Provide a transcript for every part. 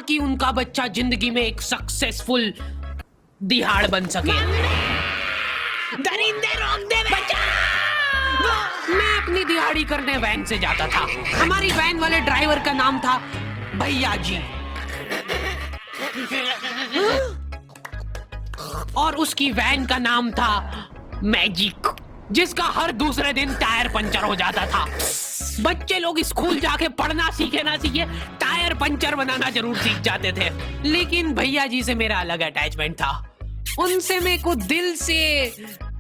ताकि उनका बच्चा जिंदगी में एक सक्सेसफुल दिहाड़ बन सके। दरिंदे रोक दे बच्चा। मैं अपनी दिहाड़ी करने वैन से जाता था। हमारी वैन वाले ड्राइवर का नाम था भैया जी और उसकी वैन का नाम था मैजिक, जिसका हर दूसरे दिन टायर पंचर हो जाता था। बच्चे लोग स्कूल जाके पढ़ना सीखे ना सीखे, टायर पंचर बनाना जरूर सीख जाते थे। लेकिन भैया जी से मेरा अलग अटैचमेंट था। उनसे मेरे को दिल से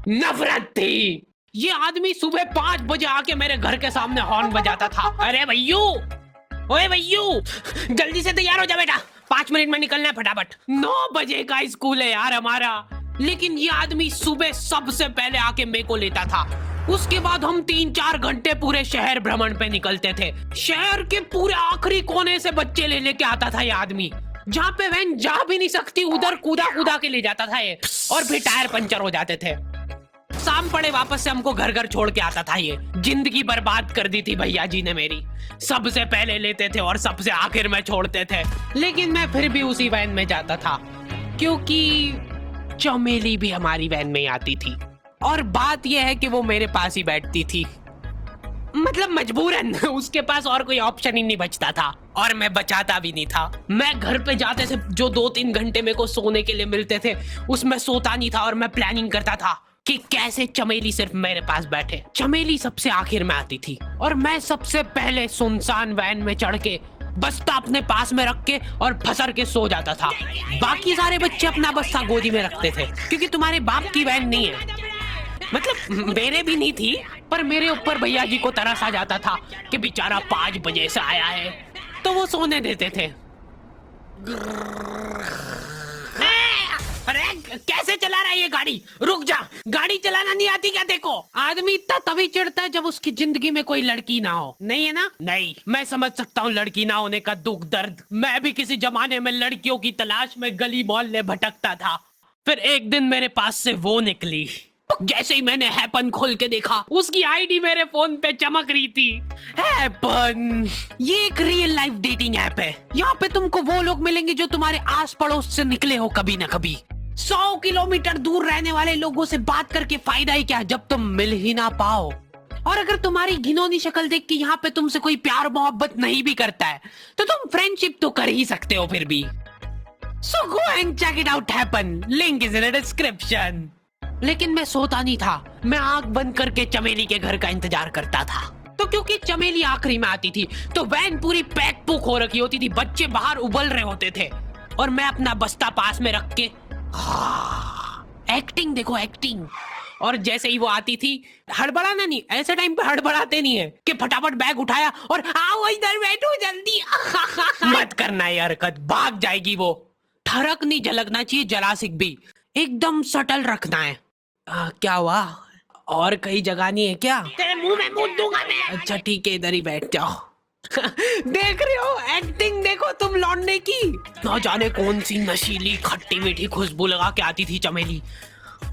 नफरत थी। ये आदमी सुबह 5 बजे आके मेरे घर के सामने हॉर्न बजाता था। अरे भैयू, ओए भैयू, जल्दी से तैयार हो जा बेटा, 5 मिनट में निकलना है फटाफट। 9 बजे का स्कूल है यार हमारा। लेकिन ये आदमी सुबह सबसे पहले आके मेरे को लेता था। उसके बाद हम 3-4 घंटे पूरे शहर भ्रमण पे निकलते थे। शहर के पूरे आखिरी कोने से बच्चे ले लेके आता था ये आदमी। जहाँ पे वैन जा भी नहीं सकती उधर कूदा कूदा के ले जाता था ये, और फिर टायर पंचर हो जाते थे। शाम पड़े वापस से हमको घर घर छोड़ के आता था ये। जिंदगी बर्बाद कर दी थी भैया जी ने मेरी। सबसे पहले लेते थे और सबसे आखिर में छोड़ते थे। लेकिन मैं फिर भी उसी वैन में जाता था, क्योंकि चमेली भी हमारी वैन में आती थी। और बात यह है कि वो मेरे पास ही बैठती थी, मतलब मजबूरन। उसके पास और कोई ऑप्शन ही नहीं बचता था, और मैं बचाता भी नहीं था। मैं घर पे जाते से जो 2-3 घंटे मेरे को सोने के लिए मिलते थे, उसमें सोता नहीं था और मैं प्लानिंग करता था कि कैसे चमेली सिर्फ मेरे पास बैठे। चमेली सबसे आखिर में आती थी और मैं सबसे पहले सुनसान वैन में चढ़ के बस्ता अपने पास में रख के और फसर के सो जाता था। बाकी सारे बच्चे अपना बस्ता गोदी में रखते थे, क्योंकि तुम्हारे बाप की वैन नहीं है। मतलब मेरे भी नहीं थी, पर मेरे ऊपर भैया जी को तरस आ जाता था कि बेचारा 5 बजे से आया है, तो वो सोने देते थे। अरे कैसे चला रहा है ये गाड़ी? रुक जा, गाड़ी चलाना नहीं आती क्या? देखो, आदमी इतना तभी चिढ़ता है जब उसकी जिंदगी में कोई लड़की ना हो। नहीं है ना? नहीं, मैं समझ सकता हूँ लड़की ना होने का दुख दर्द। मैं भी किसी जमाने में लड़कियों की तलाश में गली मोहल्ले भटकता था। फिर एक दिन मेरे पास से वो निकली। जैसे ही मैंने हैपन खोल के देखा, उसकी आईडी मेरे फोन पे चमक रही थी। हैपन ये एक रियल लाइफ डेटिंग ऐप है। यहाँ पे तुमको वो लोग मिलेंगे जो तुम्हारे आस पड़ोस से निकले हो कभी ना कभी। 100 किलोमीटर दूर रहने वाले लोगों से बात करके फायदा ही क्या जब तुम मिल ही ना पाओ। और अगर तुम्हारी घिनौनी शक्ल देख के यहाँ पे तुमसे कोई प्यार मोहब्बत नहीं भी करता है, तो तुम फ्रेंडशिप तो कर ही सकते हो फिर भी। So go and check it out, Happen. Link is in the description. लेकिन मैं सोता नहीं था। मैं आंख बंद करके चमेली के घर का इंतजार करता था। तो क्योंकि चमेली आखिरी में आती थी, तो वैन पूरी पैक पुक हो रखी होती थी। बच्चे बाहर उबल रहे होते थे और मैं अपना बस्ता पास में रख के एक्टिंग देखो, एक्टिंग। और जैसे ही वो आती थी, हड़बड़ाना नहीं, ऐसे टाइम पे हड़बड़ाते नहीं है कि फटाफट बैग उठाया और आओ इधर बैठो जल्दी। मत करना ये हरकत, भाग जाएगी वो। ठरक नहीं झलकना चाहिए जरा सिक भी, एकदम सटल रखना है। क्या हुआ? और कहीं जगह नहीं है क्या? तेरे मुंह में मूत दूंगा मैं। अच्छा ठीक है, इधर ही बैठ जाओ। देख रहे हो, एक्टिंग देखो तुम लौंडे की। ना जाने कौन सी नशीली खट्टी मीठी खुशबू लगा के आती थी चमेली।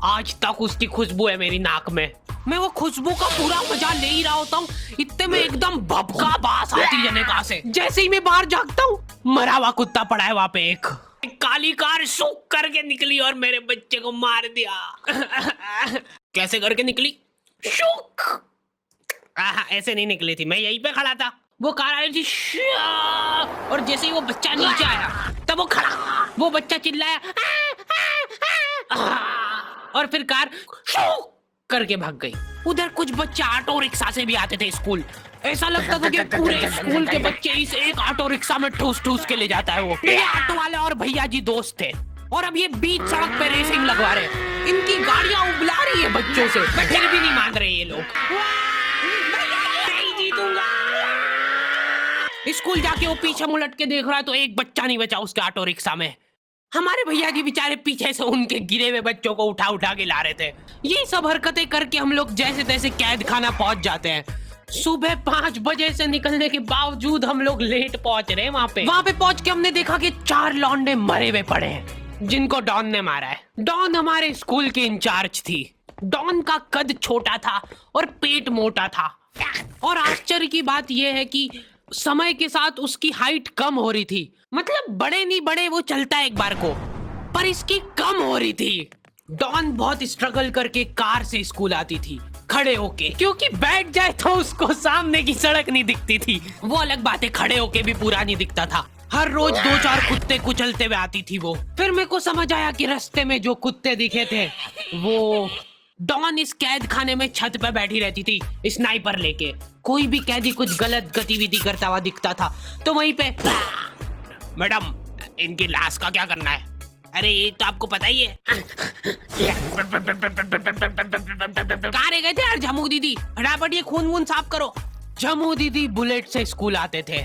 आज तक उसकी खुशबू है मेरी नाक में। मैं वो खुशबू का पूरा मजा ले ही रहा होता हूँ, इतने में एकदम भभका बास आती है निकाह से। जैसे ही मैं बाहर जागता हूँ, मरा हुआ कुत्ता पड़ा है वहाँ पे। एक काली कार सूख करके निकली और मेरे बच्चे को मार दिया। कैसे करके निकली? शूक। ऐसे नहीं निकली थी, मैं यहीं पे खड़ा था, वो कार आई थी और जैसे ही वो बच्चा नीचे आया तब वो खड़ा, वो बच्चा चिल्लाया और फिर कार शूक करके भाग गई। उधर कुछ बच्चे ऑटो रिक्शा से भी आते थे स्कूल। ऐसा लगता था कि पूरे स्कूल के बच्चे इस एक ऑटो रिक्शा में ठूस ठूस के ले जाता है वो। ये ऑटो वाले और भैया जी दोस्त थे और अब ये बीच सड़क पे रेसिंग लगवा रहे हैं। इनकी गाड़ियां उबला रही है बच्चों से, फिर भी नहीं मान रहे ये लोग। नहीं जीतूंगा। स्कूल जाके वो पीछे मुलट के देख रहा है तो एक बच्चा नहीं बचा उसके ऑटो रिक्शा में। हमारे भैया जी बेचारे पीछे से उनके गिरे हुए बच्चों को उठा उठा के ला रहे थे। ये सब हरकतें करके हम लोग जैसे तैसे कैद खाना पहुंच जाते हैं। सुबह 5 बजे से निकलने के बावजूद हम लोग लेट पहुंच रहे हैं वहाँ पे पहुंच के हमने देखा कि 4 लौंडे मरे हुए पड़े हैं जिनको डॉन ने मारा है। डॉन हमारे स्कूल की इंचार्ज थी। डॉन का कद छोटा था और पेट मोटा था। और आश्चर्य की बात यह है कि समय के साथ उसकी हाइट कम हो रही थी, मतलब बड़े नहीं बड़े वो चलता है एक बार को, पर इसकी कम हो रही थी। डॉन बहुत स्ट्रगल करके कार से स्कूल आती थी खड़े होके, क्योंकि बैठ जाए तो उसको सामने की सड़क नहीं दिखती थी। वो अलग बात है, खड़े होके भी पूरा नहीं दिखता था। हर रोज 2-4 कुत्ते कुचलते हुए आती थी वो। फिर मेरे को समझ आया कि रास्ते में जो कुत्ते दिखे थे वो डॉन इस कैद खाने में छत पे बैठी रहती थी स्नाइपर लेके। कोई भी कैदी कुछ गलत गतिविधि करता हुआ दिखता था तो वहीं पे, मैडम इनकी लाश का क्या करना है? अरे ये तो आपको पता ही है। कहाँ रह गए थे यार झमू दीदी, फटाफट ये खून वून साफ करो। झमू दीदी बुलेट से स्कूल आते थे।